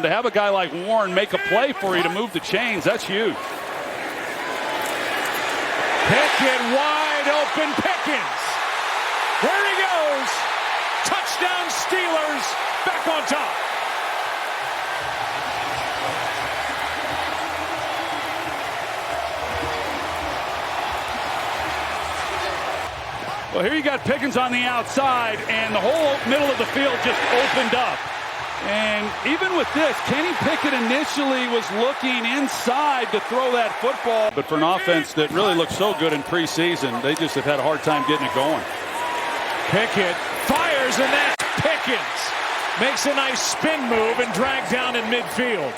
to have a guy like Warren make a play for you to move the chains, that's huge. Pickett wide open. Pickens. There he goes. Touchdown Steelers. Back on top. Well, here you got Pickens on the outside, and the whole middle of the field just opened up. And even with this, Kenny Pickett initially was looking inside to throw that football. But for an offense that really looked so good in preseason, they just have had a hard time getting it going. Pickett fires, and that's Pickens. Makes a nice spin move and dragged down in midfield.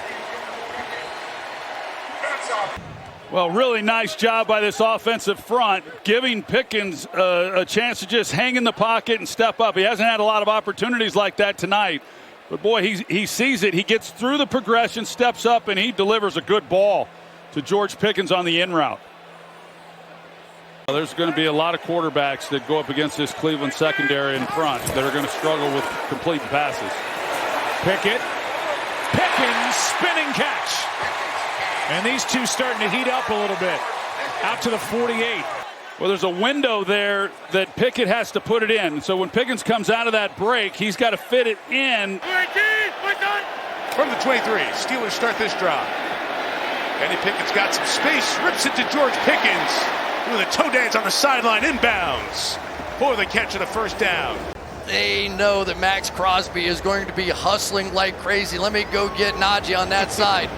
Well, really nice job by this offensive front, giving Pickens a chance to just hang in the pocket and step up. He hasn't had a lot of opportunities like that tonight. But, boy, he sees it. He gets through the progression, steps up, and he delivers a good ball to George Pickens on the in route. Well, there's going to be a lot of quarterbacks that go up against this Cleveland secondary in front that are going to struggle with complete passes. Pickett. Pickens spinning catch. And these two starting to heat up a little bit. Out to the 48. Well, there's a window there that Pickett has to put it in. So when Pickens comes out of that break, he's got to fit it in. From the 23, Steelers start this drive. Kenny Pickett's got some space, rips it to George Pickens with a toe dance on the sideline, inbounds for the catch of the first down. They know that Max Crosby is going to be hustling like crazy. Let me go get Najee on that side.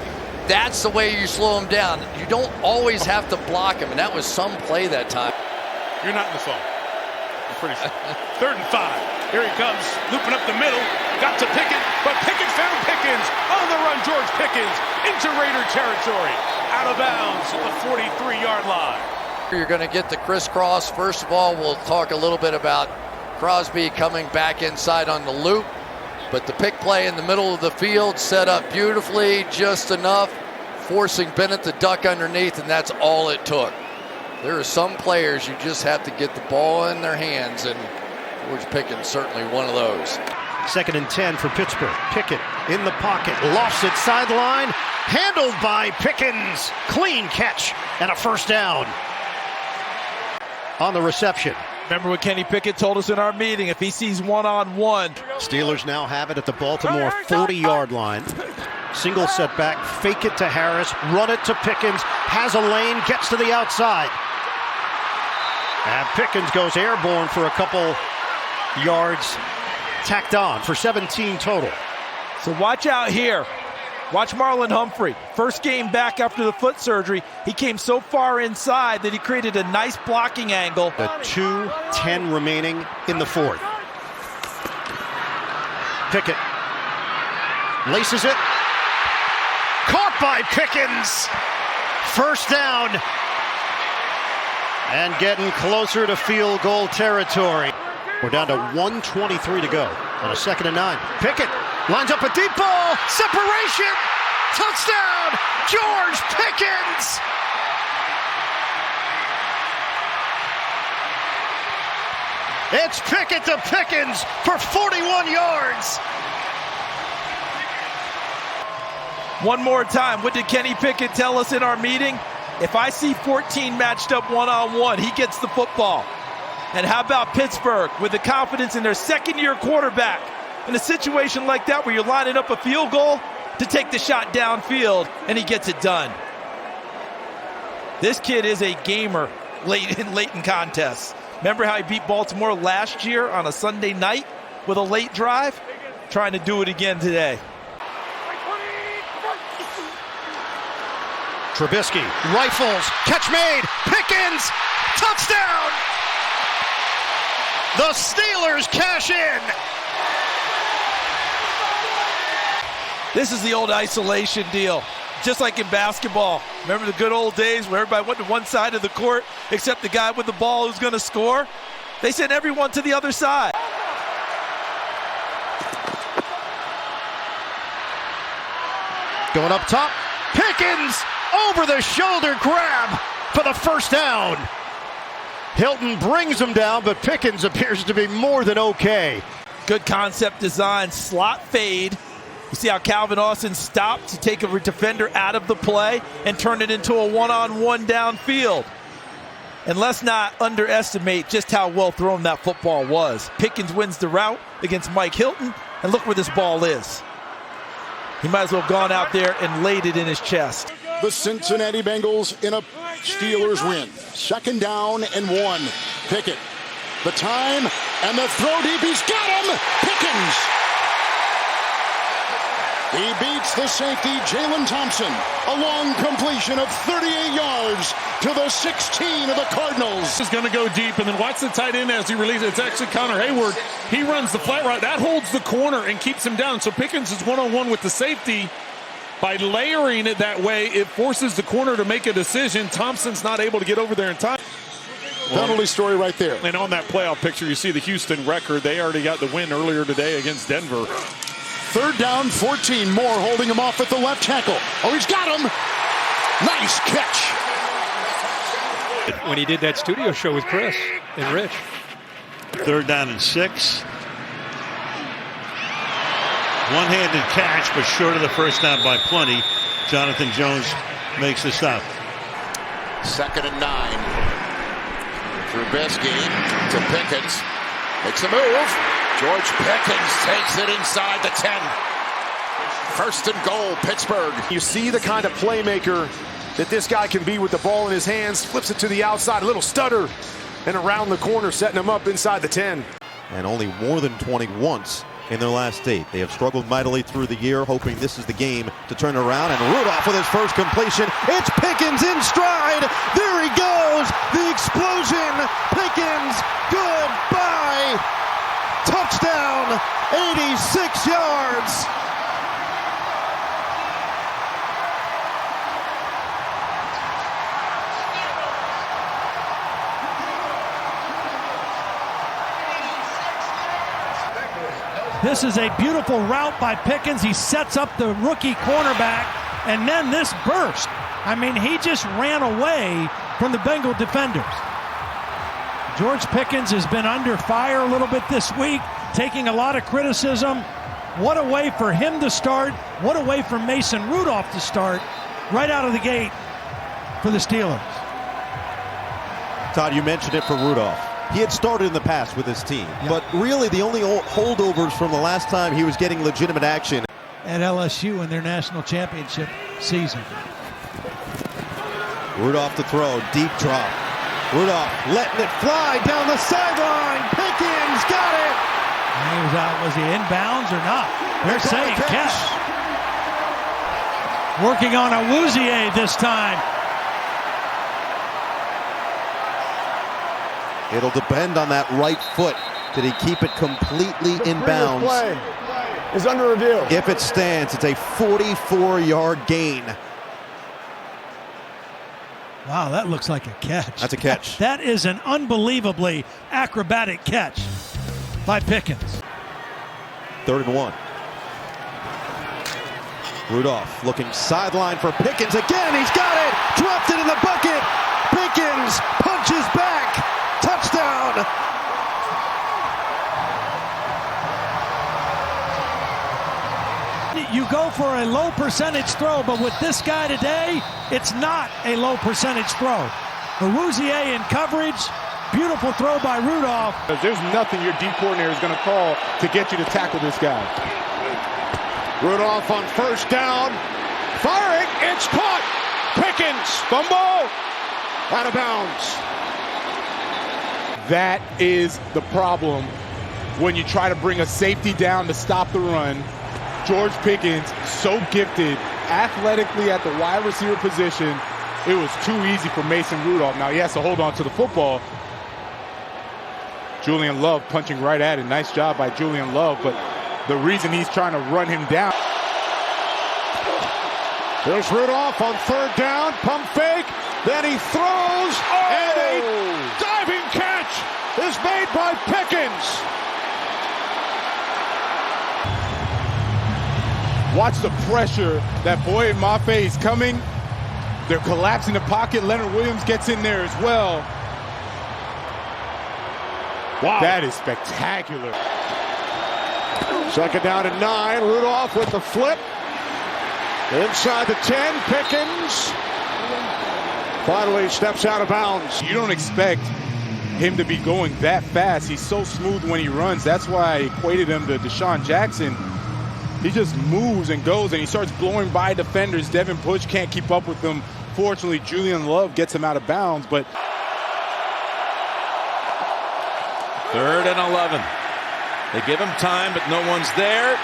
That's the way you slow him down. You don't always have to block him, and that was some play that time. You're not in the phone. I'm pretty sure. 3rd and 5. Here he comes, looping up the middle. Got to Pickett, but Pickett found Pickens. On the run, George Pickens into Raider territory. Out of bounds at the 43-yard line. You're going to get the crisscross. First of all, we'll talk a little bit about Crosby coming back inside on the loop. But the pick play in the middle of the field set up beautifully, just enough, forcing Bennett to duck underneath, and that's all it took. There are some players you just have to get the ball in their hands, and George Pickens certainly one of those. 2nd and 10 for Pittsburgh. Pickett in the pocket, lofts it sideline, handled by Pickens. Clean catch and a first down on the reception. Remember what Kenny Pickett told us in our meeting, if he sees one-on-one. Steelers now have it at the Baltimore 40-yard line. Single setback, fake it to Harris, run it to Pickens, has a lane, gets to the outside. And Pickens goes airborne for a couple yards, tacked on for 17 total. So watch out here. Watch Marlon Humphrey. First game back after the foot surgery, he came so far inside that he created a nice blocking angle. The 2:10 remaining in the 4th. Pickett laces it. Caught by Pickens. First down. And getting closer to field goal territory. We're down to 1:23 to go on a 2nd and 9. Pickett lines up a deep ball. Separation. Touchdown. George Pickens. It's Pickett to Pickens for 41 yards. One more time, what did Kenny Pickett tell us in our meeting? If I see 14 matched up one-on-one, he gets the football. And how about Pittsburgh with the confidence in their second-year quarterback? In a situation like that where you're lining up a field goal to take the shot downfield, and he gets it done. This kid is a gamer late in contests. Remember how he beat Baltimore last year on a Sunday night with a late drive? Trying to do it again today. Trubisky rifles, catch made, Pickens, touchdown! The Steelers cash in. This is the old isolation deal, just like in basketball. Remember the good old days where everybody went to one side of the court except the guy with the ball who's going to score? They sent everyone to the other side. Going up top, Pickens over the shoulder grab for the first down. Hilton brings him down, but Pickens appears to be more than okay. Good concept design, slot fade, You see how Calvin Austin stopped to take a defender out of the play and turn it into a one-on-one downfield. And let's not underestimate just how well thrown that football was. Pickens wins the route against Mike Hilton, and look where this ball is. He might as well have gone out there and laid it in his chest. The Cincinnati Bengals in a Steelers win. 2nd down and 1. Pickett. The time and the throw deep. He's got him. Pickens. He beats the safety, Jalen Thompson. A long completion of 38 yards to the 16 of the Cardinals. This is going to go deep, and then watch the tight end as he releases. It's actually Connor Hayward. He runs the flat route. That holds the corner and keeps him down. So Pickens is one-on-one with the safety. By layering it that way, it forces the corner to make a decision. Thompson's not able to get over there in time. Penalty story right there. And on that playoff picture, you see the Houston record. They already got the win earlier today against Denver. 3rd down, 14. Moore holding him off at the left tackle. Oh, he's got him. Nice catch. When he did that studio show with Chris and Rich. 3rd down and 6. One-handed catch, but short of the first down by plenty. Jonathan Jones makes the stop. 2nd and 9. Trubisky to Pickens. Makes a move. George Pickens takes it inside the 10. 1st and goal, Pittsburgh. You see the kind of playmaker that this guy can be with the ball in his hands. Flips it to the outside, a little stutter, and around the corner, setting him up inside the 10. And only more than 20 once in their last 8. They have struggled mightily through the year, hoping this is the game to turn around. And Rudolph with his first completion. It's Pickens in stride. There he goes. The explosion. Pickens. Goodbye. Touchdown. 86 yards. This is a beautiful route by Pickens. He sets up the rookie cornerback, and then this burst. I mean, he just ran away from the Bengal defenders. George Pickens has been under fire a little bit this week, taking a lot of criticism. What a way for him to start. What a way for Mason Rudolph to start right out of the gate for the Steelers. Todd, you mentioned it for Rudolph. He had started in the past with his team, but really the only holdovers from the last time he was getting legitimate action at LSU in their national championship season. Rudolph to throw, deep drop. Rudolph letting it fly down the sideline. Pickens got it. And he was out. Was he inbounds or not? They're saying catch. Working on a Woozier this time. It'll depend on that right foot. Did he keep it completely in bounds? Play is under review. If it stands, it's a 44-yard gain. Wow, that looks like a catch. That's a catch. That is an unbelievably acrobatic catch by Pickens. 3rd and 1. Rudolph looking sideline for Pickens again. He's got it. Dropped it in the bucket. Pickens punches back. Touchdown. You go for a low percentage throw, but with this guy today, it's not a low percentage throw. Woozier in coverage. Beautiful throw by Rudolph. There's nothing your D coordinator is going to call to get you to tackle this guy. Rudolph on 1st down. Firing. It's caught. Pickens. Fumble. Out of bounds. That is the problem when you try to bring a safety down to stop the run. George Pickens, so gifted athletically at the wide receiver position. It was too easy for Mason Rudolph. Now he has to hold on to the football. Julian Love punching right at it. Nice job by Julian Love, but the reason he's trying to run him down. There's Rudolph on 3rd down, pump fake, then he throws, and a diving catch is made by Pickens. Watch the pressure that Boye and Mafe is coming. They're collapsing the pocket. Leonard Williams gets in there as well. Wow. That is spectacular. Second down and 9. Rudolph with the flip. Inside the 10. Pickens finally steps out of bounds. You don't expect him to be going that fast. He's so smooth when he runs. That's why I equated him to Deshaun Jackson. He just moves and goes, and he starts blowing by defenders. Devin Bush can't keep up with him. Fortunately, Julian Love gets him out of bounds, but 3rd and 11. They give him time, but no one's there.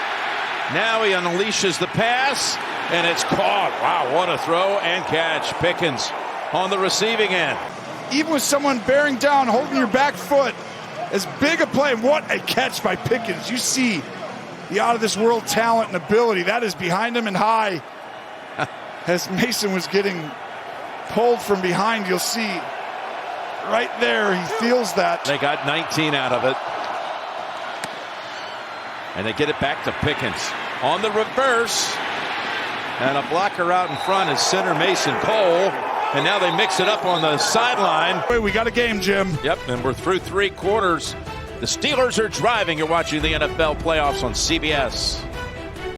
Now he unleashes the pass, and it's caught. Wow, what a throw and catch. Pickens on the receiving end. Even with someone bearing down, holding your back foot, as big a play. What a catch by Pickens. You see the out-of-this-world talent and ability. That is behind him and high. As Mason was getting pulled from behind, you'll see right there, he feels that. They got 19 out of it. And they get it back to Pickens. On the reverse. And a blocker out in front is center Mason Cole. And now they mix it up on the sideline. Wait, we got a game, Jim. Yep, and we're through 3 quarters. The Steelers are driving. You're watching the NFL playoffs on CBS.